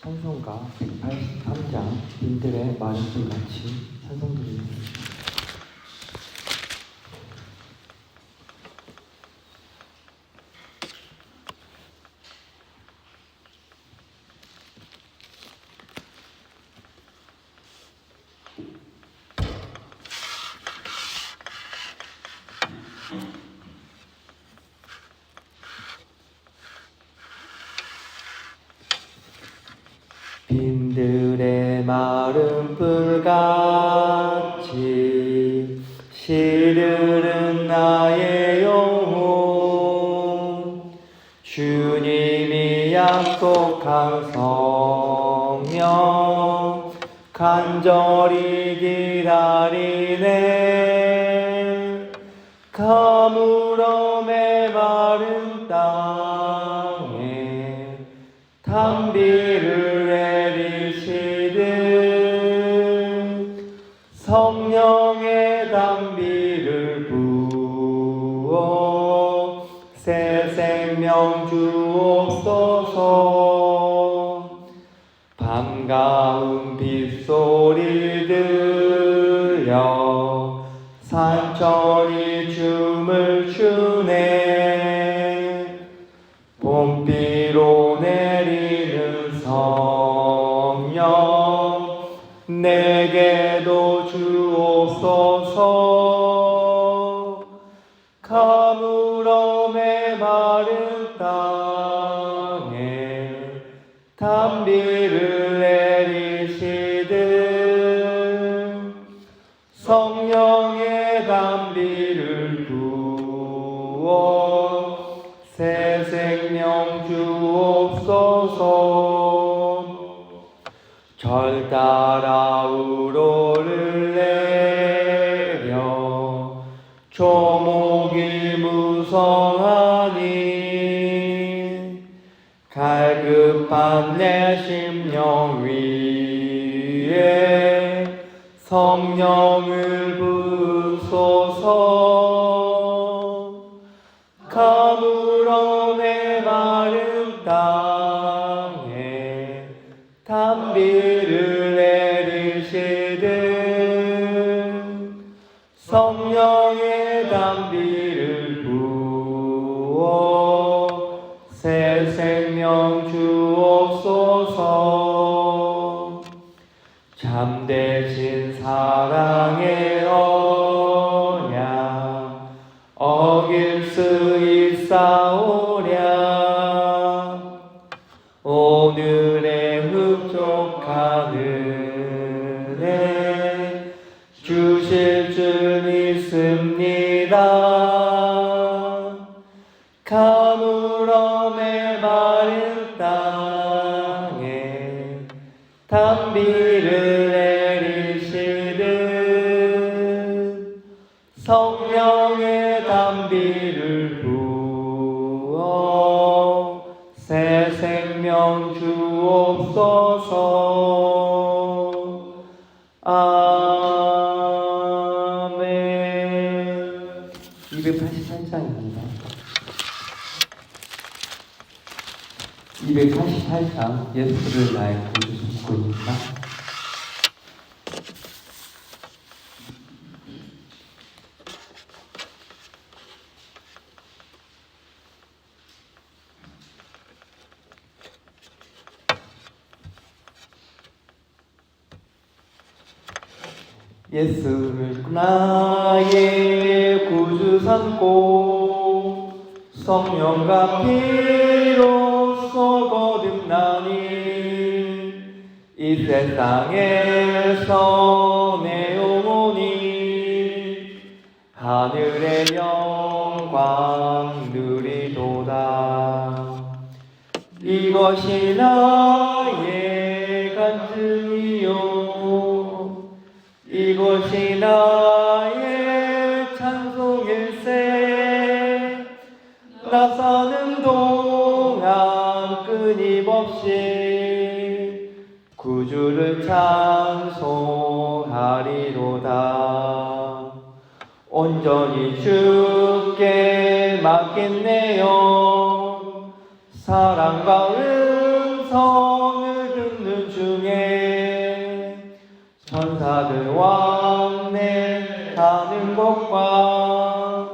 찬송가 183장 인들의 마른 불같이 찬송드립니다. 빈들의 마른 불같이 시들은 나의 영혼, 주님이 약속한 성령 간절히 기다리네. 가물어 메마른 땅에 단비를 내리시듯 성령의 단비를 부어 새 생명 주옵소서. 반가운 빗소리 들려 산천이 춤을 추네. 봄비로 내리는 성령 내게도 주옵소서. 가물어 메마른 땅에 단비를 내리시듯 성령의 단비를 부어 새 생명 주옵소서. 절 따라 우로를 내려 조목이 무성하니 갈급한 내 심령 위에 성령을 부소서. 가물어 메마른 땅에 단비를 내리시듯 성령의 단비를 부어 새 생명 주옵소서. 참되신 사랑의 언약 어길 수 있사오랴. 오늘의 흡족한 은혜 주실 줄 믿습니다. 가물어 메마른 땅에 단비를 내리시듯 성령의 단비를 부어 새 생명 주옵소서. 아멘. 288장입니다. 288장 예수를 나의 구주 선고입니다. 예수를 나의 구주 삼고 성령과 피로써 거듭나니 이 세상에서 내 영혼이 하늘의 영광 누리도다. 이것이 나의 간증이요 이것이 나의 찬송일세. 나 사는 동안 끊임없이 구주를 찬송하리로다. 온전히 주께 맡겠네요. 사랑과 음성을 듣는 천사들 왕래하는 것과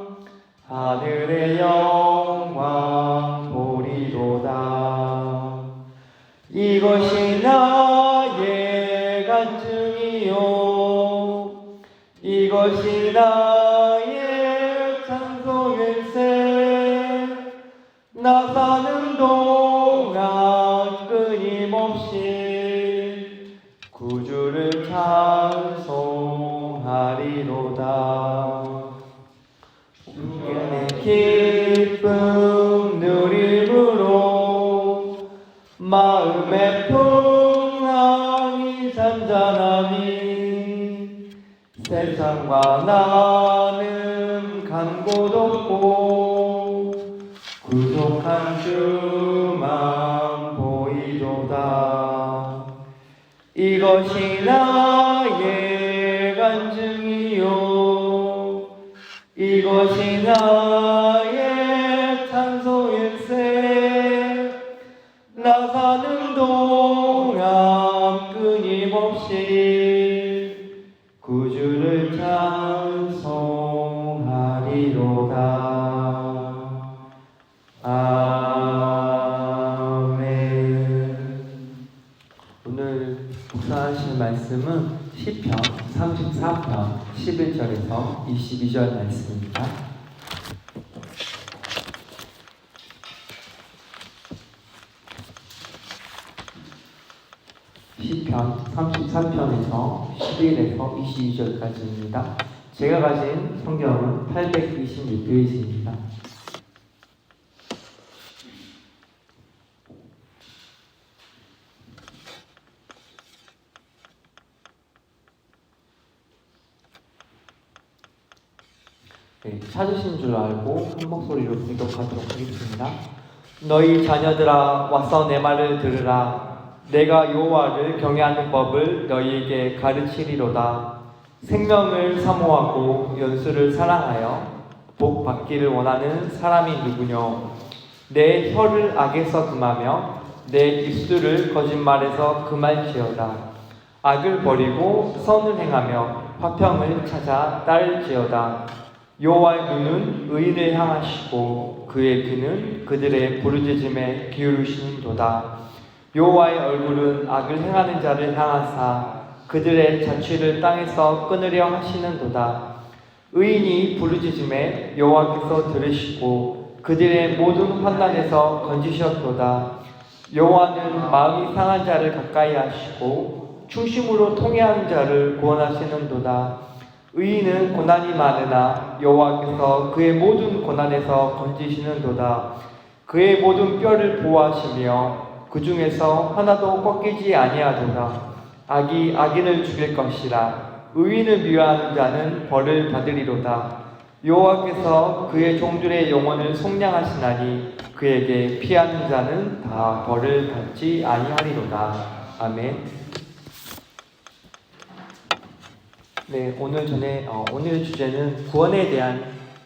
하늘의 영광 보리로다. 이것이 나의 간증이요 이것이 나의 찬송일세. 나 사는 동안 끊임없이 구주를 찬송하리로다. 주의 기쁨 누림으로 마음의 평안이 잔잔하니 세상과 나는 간 곳 없고 구속한 주만 보이도다. 이것이 나의 간증이요 이것이 나의 찬송일세. 나 사는 동안 끊임없이 구주를 찬송하리로다. 아멘. 오늘 묵상하실 말씀은 시편 34편 11절에서 22절 말씀입니다. 시편 34편에서 11에서 22절까지입니다. 제가 가진 성경은 826페이지입니다. 네, 찾으신 줄 알고 한 목소리로 봉독하도록 하겠습니다. 너희 자녀들아 와서 내 말을 들으라. 내가 여호와를 경외하는 법을 너희에게 가르치리로다. 생명을 사모하고 연수를 사랑하여 복 받기를 원하는 사람이 누구뇨? 내 혀를 악에서 금하며 내 입술을 거짓말에서 금할지어다. 악을 버리고 선을 행하며 화평을 찾아 따를지어다. 여호와의 눈은 의인을 향하시고 그의 귀는 그들의 부르짖음에 기울이시는도다. 여호와의 얼굴은 악을 행하는 자를 향하사 그들의 자취를 땅에서 끊으려 하시는도다. 의인이 부르짖음에 여호와께서 들으시고 그들의 모든 환난에서 건지셨도다. 여호와는 마음이 상한 자를 가까이 하시고 충심으로 통회하는 자를 구원하시는도다. 의인은 고난이 많으나 여호와께서 그의 모든 고난에서 건지시는도다. 그의 모든 뼈를 보호하시며 그 중에서 하나도 꺾이지 아니하도다. 악이 악인을 죽일 것이라. 의인을 미워하는 자는 벌을 받으리로다. 여호와께서 그의 종들의 영혼을 속량하시나니 그에게 피하는 자는 다 벌을 받지 아니하리로다. 아멘. 네, 오늘 주제는 구원에 대한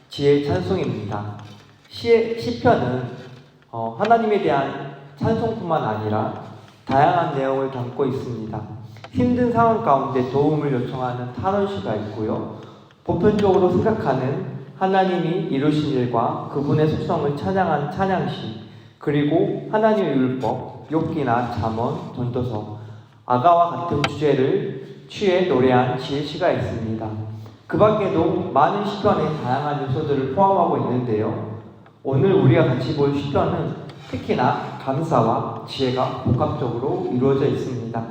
지혜 찬송입니다. 시편은 하나님에 대한 찬송뿐만 아니라 다양한 내용을 담고 있습니다. 힘든 상황 가운데 도움을 요청하는 탄원시가 있고요. 보편적으로 생각하는 하나님이 이루신 일과 그분의 속성을 찬양한 찬양시, 그리고 하나님의 율법, 욥기나 잠언, 전도서, 아가와 같은 주제를 취해 노래한 지혜시가 있습니다. 그 밖에도 많은 시편의 다양한 요소들을 포함하고 있는데요. 오늘 우리가 같이 볼 시편은 특히나 감사와 지혜가 복합적으로 이루어져 있습니다.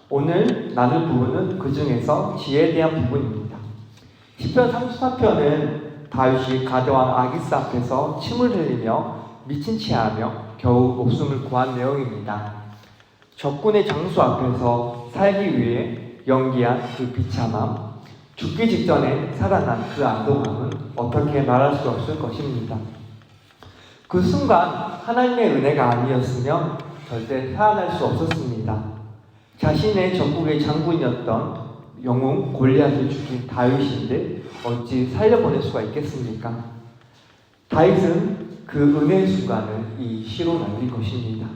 오늘 나눌 부분은 그 중에서 지혜에 대한 부분입니다. 시편 34편은 다윗이 가드왕 아기스 앞에서 침을 흘리며 미친 체하며 겨우 목숨을 구한 내용입니다. 적군의 장수 앞에서 살기 위해 연기한 그 비참함, 죽기 직전에 살아난 그 안도감은 어떻게 말할 수 없을 것입니다. 그 순간 하나님의 은혜가 아니었으면 절대 살아날 수 없었습니다. 자신의 전국의 장군이었던 영웅 골리앗을 죽인 다윗인데 어찌 살려보낼 수가 있겠습니까? 다윗은 그 은혜의 순간을 이 시로 남긴 것입니다.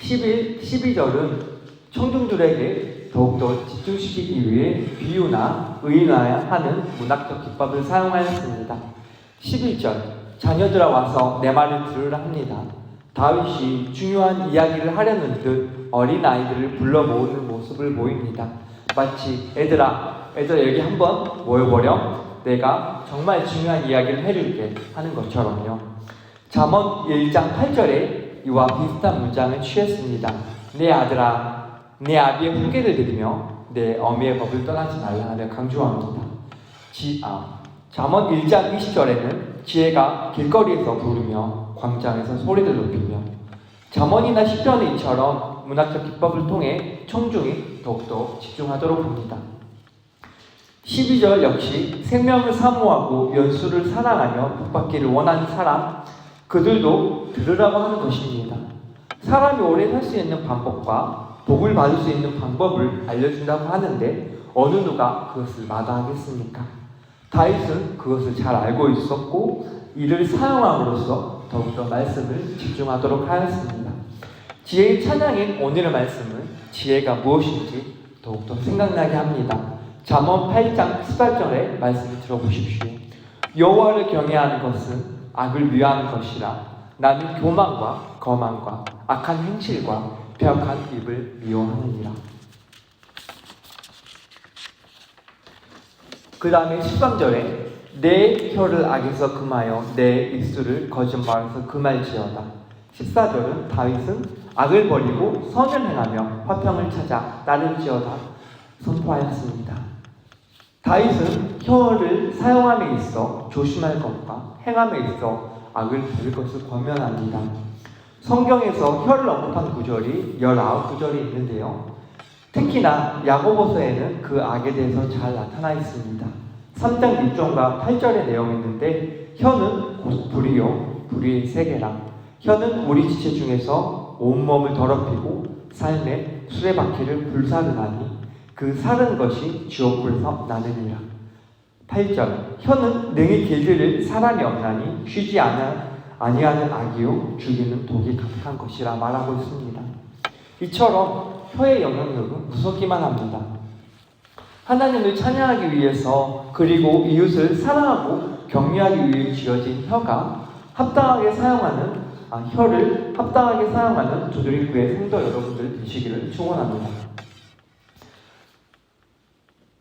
12절은 청중들에게 더욱더 집중시키기 위해 비유나 의인화하는 문학적 기법을 사용하였습니다. 11절 자녀들아 와서 내 말을 들으라 합니다. 다윗이 중요한 이야기를 하려는 듯 어린아이들을 불러 모으는 모습을 보입니다. 마치 애들아 여기 한번 모여보렴. 내가 정말 중요한 이야기를 해줄게 하는 것처럼요. 잠언 1장 8절에 이와 비슷한 문장을 취했습니다. 내 아들아 내 아비의 훈계를 들으며 내 어미의 법을 떠나지 말라 하며 강조합니다. 잠언 1장 20절에는 지혜가 길거리에서 부르며 광장에서 소리를 높이며 잠언이나 시편의 이처럼 문학적 기법을 통해 청중이 더욱더 집중하도록 합니다. 12절 역시 생명을 사모하고 연수를 사랑하며 복받기를 원하는 사람 그들도 들으라고 하는 것입니다. 사람이 오래 살 수 있는 방법과 복을 받을 수 있는 방법을 알려준다고 하는데 어느 누가 그것을 마다하겠습니까? 다윗은 그것을 잘 알고 있었고 이를 사용함으로써 더욱더 말씀을 집중하도록 하였습니다. 지혜의 찬양인 오늘의 말씀은 지혜가 무엇인지 더욱더 생각나게 합니다. 잠언 8장 18절의 말씀을 들어보십시오. 여호와를 경외하는 것은 악을 위하는 것이라 나는 교만과 거만과 악한 행실과 폐역한 입을 미워하느니라. 그 다음에 13절에 내 혀를 악에서 금하여 내 입술을 거짓말에서 금할지어다. 14절은 다윗은 악을 버리고 선을 행하며 화평을 찾아 따를지어다 선포하였습니다. 다윗은 혀를 사용함에 있어 조심할 것과 행함에 있어 악을 버릴 것을 권면합니다. 성경에서 혀를 언급한 구절이 19구절이 있는데요. 특히나 야고보서에는 그 악에 대해서 잘 나타나 있습니다. 3장 6절과 8절의 내용이 있는데 혀는 곧 불이요 불의의 세계라. 혀는 우리 지체 중에서 온몸을 더럽히고 삶의 수레바퀴를 불사르나니 그 사른 것이 지옥불에서 나느니라. 8절 혀는 능히 길들일 사람이 없나니 쉬지 아니하는 악이요 죽이는 독이 가득한 것이라 말하고 있습니다. 이처럼 혀의 영향력은 무섭기만 합니다. 하나님을 찬양하기 위해서 그리고 이웃을 사랑하고 격려하기 위해 지어진 혀가 혀를 합당하게 사용하는 조드리프의 성도 여러분들 되시기를 축원합니다.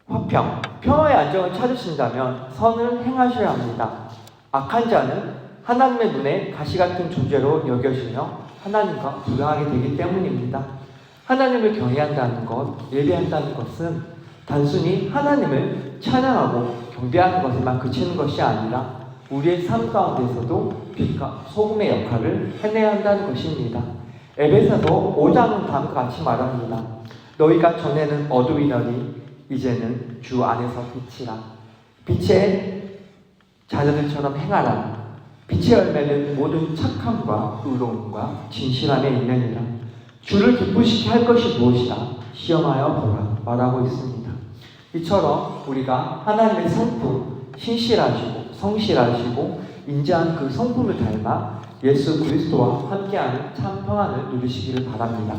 화평, 평화의 안정을 찾으신다면 선을 행하셔야 합니다. 악한 자는 하나님의 눈에 가시같은 존재로 여겨지며 하나님과 불화하게 되기 때문입니다. 하나님을 경외한다는 것, 예배한다는 것은 단순히 하나님을 찬양하고 경배하는 것에만 그치는 것이 아니라 우리의 삶 가운데서도 빛과 소금의 역할을 해내야 한다는 것입니다. 에베소서 5장은 다음과 같이 말합니다. 너희가 전에는 어둠이더니 이제는 주 안에서 빛이라. 빛의 자녀들처럼 행하라. 빛의 열매는 모든 착함과 의로움과 진실함에 있느니라. 주를 기쁘시게 할 것이 무엇이라 시험하여 보라 말하고 있습니다. 이처럼 우리가 하나님의 성품, 신실하시고 성실하시고 인자한 그 성품을 닮아 예수 그리스도와 함께하는 참 평안을 누리시기를 바랍니다.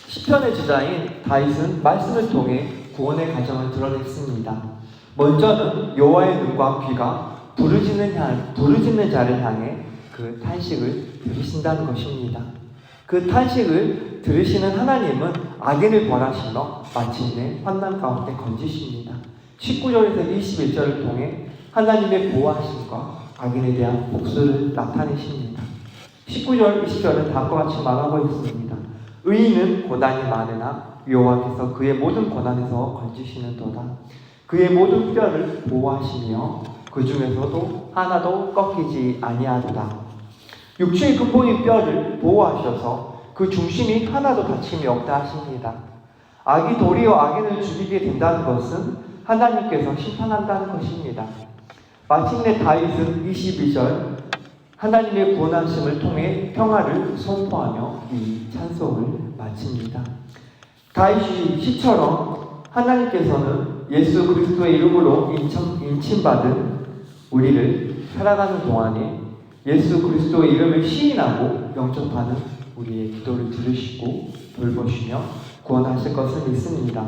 시편의 주자인 다윗은 말씀을 통해 구원의 가정을 드러냈습니다. 먼저는 여호와의 눈과 귀가 부르짖는 자를 향해 그 탄식을 들으신다는 것입니다. 그 탄식을 들으시는 하나님은 악인을 벌하시며 마침내 환난 가운데 건지십니다. 19절에서 21절을 통해 하나님의 보호하심과 악인에 대한 복수를 나타내십니다. 19절, 20절은 다음과 같이 말하고 있습니다. 의인은 고난이 많으나 여호와께서 그의 모든 고난에서 건지시는도다. 그의 모든 뼈를 보호하시며 그 중에서도 하나도 꺾이지 아니하도다. 육체의 근본인 뼈를 보호하셔서 그 중심이 하나도 다침이 없다 하십니다. 악이 도리어 악인을 죽이게 된다는 것은 하나님께서 심판한다는 것입니다. 마침내 다윗은 22절 하나님의 구원하심을 통해 평화를 선포하며 이 찬송을 마칩니다. 다윗이 시처럼 하나님께서는 예수 그리스도의 이름으로 인침받은 우리를 살아가는 동안에 예수 그리스도의 이름을 시인하고 영접하는 우리의 기도를 들으시고 돌보시며 구원하실 것을 믿습니다.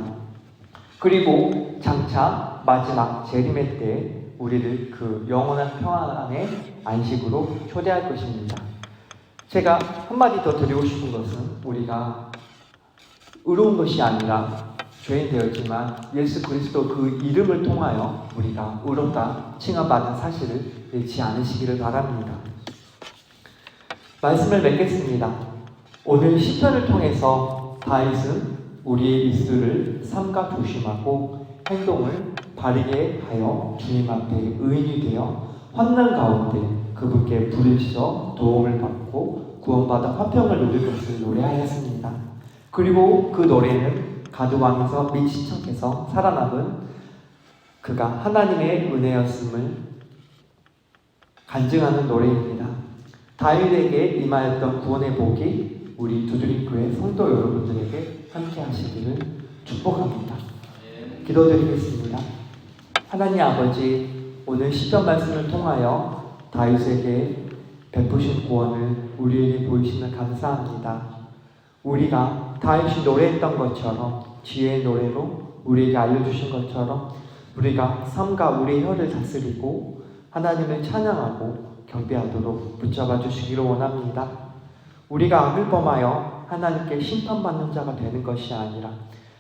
그리고 장차 마지막 재림의 때 우리를 그 영원한 평안 안에 안식으로 초대할 것입니다. 제가 한마디 더 드리고 싶은 것은 우리가 의로운 것이 아니라 죄인 되었지만 예수 그리스도 그 이름을 통하여 우리가 의롭다 칭함받은 사실을 잃지 않으시기를 바랍니다. 말씀을 맺겠습니다. 오늘 시편을 통해서 다윗은 우리의 입술을 삼가 조심하고 행동을 바르게 하여 주님 앞에 의인이 되어 환난 가운데 그분께 부르짖어 도움을 받고 구원받아 화평을 누릴 것을 노래하였습니다. 그리고 그 노래는 가두왕에서 밀시청에서 살아남은 그가 하나님의 은혜였음을 간증하는 노래입니다. 다윗에게 임하였던 구원의 복이 우리 두드림교회 성도 여러분들에게 함께 하시기를 축복합니다. 기도드리겠습니다. 하나님 아버지, 오늘 시편 말씀을 통하여 다윗에게 베푸신 구원을 우리에게 보이시면 감사합니다. 우리가 다윗이 노래했던 것처럼 지혜의 노래로 우리에게 알려주신 것처럼 우리가 삶과 우리의 혀를 다스리고 하나님을 찬양하고 경배하도록 붙잡아 주시기를 원합니다. 우리가 악을 범하여 하나님께 심판받는 자가 되는 것이 아니라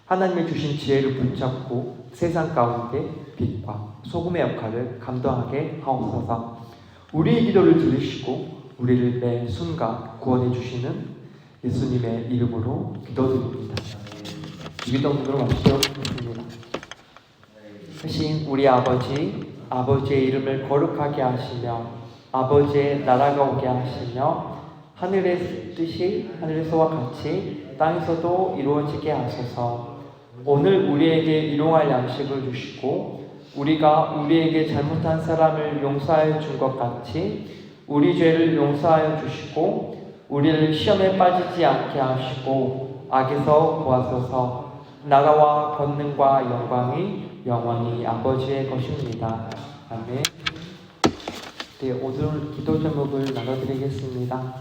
하나님의 주신 지혜를 붙잡고 세상 가운데 빛과 소금의 역할을 감당하게 하옵소서. 우리의 기도를 들으시고 우리를 매 순간 구원해 주시는 예수님의 이름으로 기도드립니다. 기도문으로 마치겠습니다. 하신 우리 아버지, 아버지의 이름을 거룩하게 하시며 아버지의 나라가 오게 하시며 하늘의 뜻이 하늘에서와 같이 땅에서도 이루어지게 하소서. 오늘 우리에게 일용할 양식을 주시고 우리가 우리에게 잘못한 사람을 용서하여 준 것 같이 우리 죄를 용서하여 주시고 우리를 시험에 빠지지 않게 하시고 악에서 구하소서. 나라와 권능과 영광이 영원히 아버지의 것입니다. 아멘. 네, 오늘 기도 제목을 나눠드리겠습니다.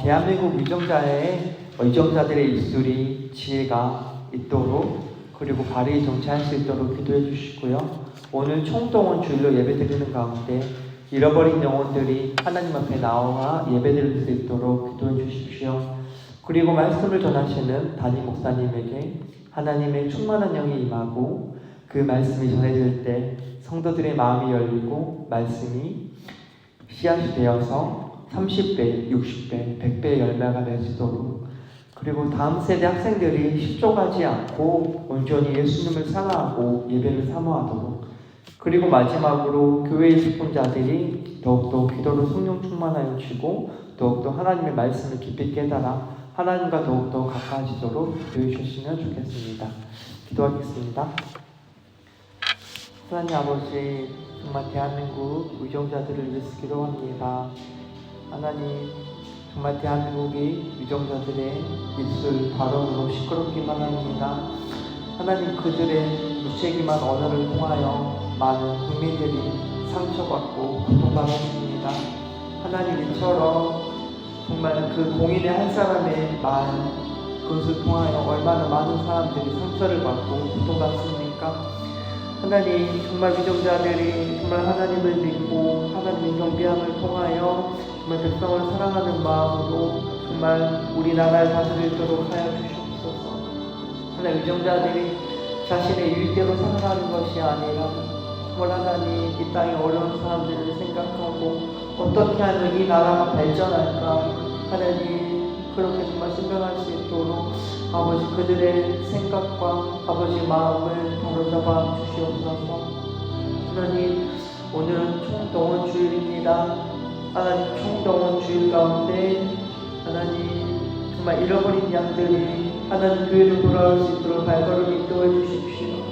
대한민국 위정자들의 입술이 지혜가 있도록 그리고 바르게 정치할 수 있도록 기도해 주시고요. 오늘 총동원 주일로 예배드리는 가운데 잃어버린 영혼들이 하나님 앞에 나와 예배드릴 수 있도록 기도해 주십시오. 그리고 말씀을 전하시는 담임 목사님에게 하나님의 충만한 영이 임하고 그 말씀이 전해질 때 성도들의 마음이 열리고 말씀이 씨앗이 되어서 30배, 60배, 100배의 열매가 맺도록 그리고 다음 세대 학생들이 실족하지 않고 온전히 예수님을 사랑하고 예배를 사모하도록 그리고 마지막으로 교회의 직분자들이 더욱더 기도로 성령 충만하여 주시고 더욱더 하나님의 말씀을 깊이 깨달아 하나님과 더욱더 가까워지도록 기도해 주셨으면 좋겠습니다. 기도하겠습니다. 하나님 아버지, 정말 대한민국 위정자들을 위해서 기도합니다. 하나님, 정말 대한민국이 위정자들의 입술 발언으로 시끄럽기만 합니다. 하나님, 그들의 무책임한 언어를 통하여 많은 국민들이 상처받고 고통받았습니다. 하나님, 이처럼 정말 그 공인의 한 사람의 말, 그것을 통하여 얼마나 많은 사람들이 상처를 받고 고통받습니까? 하나님, 정말 위정자들이 정말 하나님을 믿고 하나님의 경배함을 통하여 정말 백성을 사랑하는 마음으로 정말 우리나라를 다스리도록 하여 주시옵소서. 하나님, 위정자들이 자신의 일대로 살아가는 것이 아니라 정말 하나님, 이 땅의 어려운 사람들을 생각하고 어떻게 하면 이 나라가 발전할까 하나님, 그렇게 정말 생각할 수 있도록 아버지 그들의 생각과 아버지 마음을 바로잡아 주시옵소서. 하나님, 오늘은 총동원 주일입니다. 하나님, 총동원 주일 가운데 하나님 정말 잃어버린 양들이 하나님 교회로 돌아올 수 있도록 발걸음 인도해 주십시오.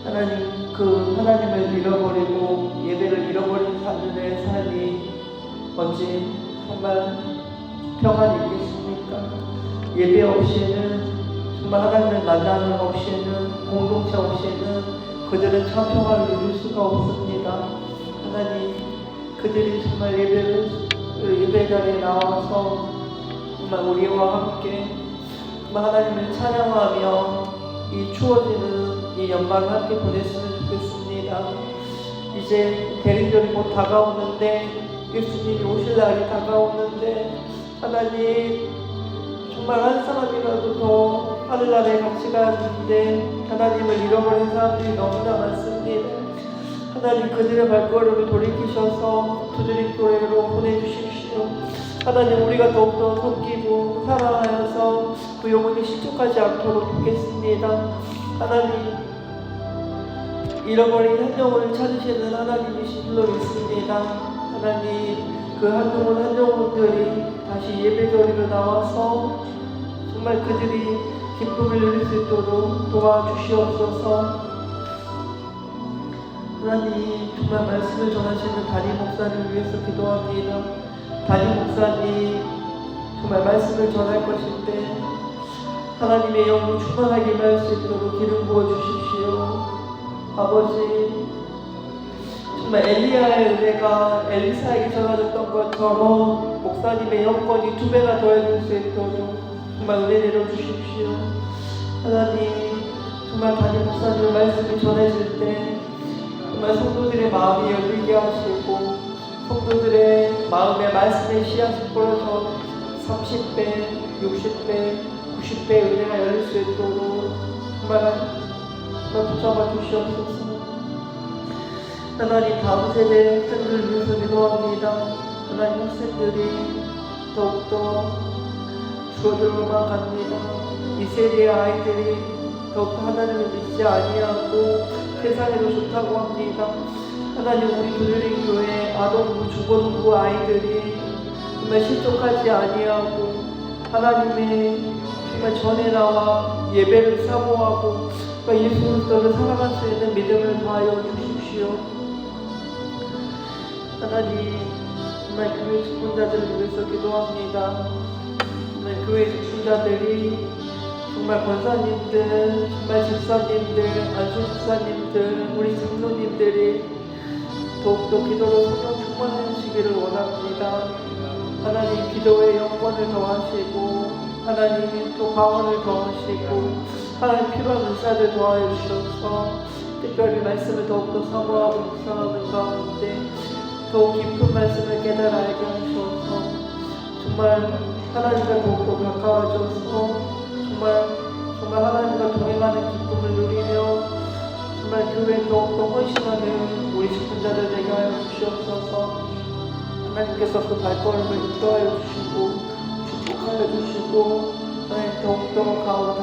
하나님, 그 하나님을 잃어버리고 예배를 잃어버린 사람들의 삶이 어찌 정말 평안이 있겠습니까? 예배 없이는 정말 하나님을 만나는 없이는 공동체 없이는 그들은 참 평화를 누릴 수가 없습니다. 하나님, 그들이 정말 예배 자리에 나와서 정말 우리와 함께 정말 하나님을 찬양하며 이 추워지는 이 연말을 함께 보냈으면 좋겠습니다. 이제 대림절이 곧 다가오는데, 예수님이 오실 날이 다가오는데, 하나님 정말 한 사람이라도 더 하늘나라에 같이 가는데 하나님을 잃어버린 사람들이 너무나 많습니다. 하나님 그들의 발걸음을 돌이키셔서 두드림 교회로 보내주십시오. 하나님 우리가 더욱더 섬기고 사랑하여서 그 영혼이 실족하지 않도록 돕겠습니다. 하나님 잃어버린 한 영혼을 찾으시는 하나님이신 줄로 믿습니다. 하나님 그 한 영혼들이 다시 예배드리러 나와서 정말 그들이 기쁨을 누릴 수 있도록 도와주시옵소서. 하나님 정말 말씀을 전하시는 담임 목사님을 위해서 기도합니다. 담임 목사님 정말 말씀을 전할 것일 때 하나님의 영이 충만하게 임할 수 있도록 기름 부어주십시오. 아버지 정말 엘리야의 은혜가 엘리사에게 전해졌던 것처럼 목사님의 영권이 2배가 더해질 수 있도록 정말 은혜 내려주십시오. 하나님 정말 담임 목사님 말씀을 전해질 때 정말 성도들의 마음이 열리게 하시고 성도들의 마음에 말씀의 씨앗이 뿌려져 30배, 60배, 90배의 은혜가 열릴 수 있도록 정말 붙잡아 주시옵소서. 하나님 다음 세대 학생들을 위해서 기도합니다. 하나님 학생들이 더욱더 줄어들어만 갑니다. 이 세대의 아이들이 더욱더 하나님을 믿지 아니하고 세상에도 좋다고 합니다. 하나님 우리 두드림 교회 아동부 중고등부 아이들이 정말 실족하지 아니하고 하나님의 정말 전에 나와 예배를 사모하고 예수 그리스도를 살아갈 수 있는 믿음을 더하여 주십시오. 하나님 정말 교회 직분자들을 위해서 기도합니다. 정말 교회 직분자들이 정말 권사님들, 정말 집사님들, 안수 집사님들, 우리 장로님들이 더욱더 기도로 성령 충만하시기를 원합니다. 하나님 기도의 영권을 더하시고 하나님 또 방언을 더하시고 하나님 필요한 은사를 더하여 주셔서 특별히 말씀을 더욱더 사모하고 묵상하는 가운데 더욱 깊은 말씀을 깨달아 알게 하셔서 정말 하나님과 더욱더 가까워져서 정말 하나님과 동행하는 기쁨을 누리며 정말 교회에 더욱더 헌신하는 우리 직분자들 되게 하여 주시옵소서. 하나님께서 그 발걸음을 인도하여 주시고 축복하여 주시고 하나님 더욱더 가오다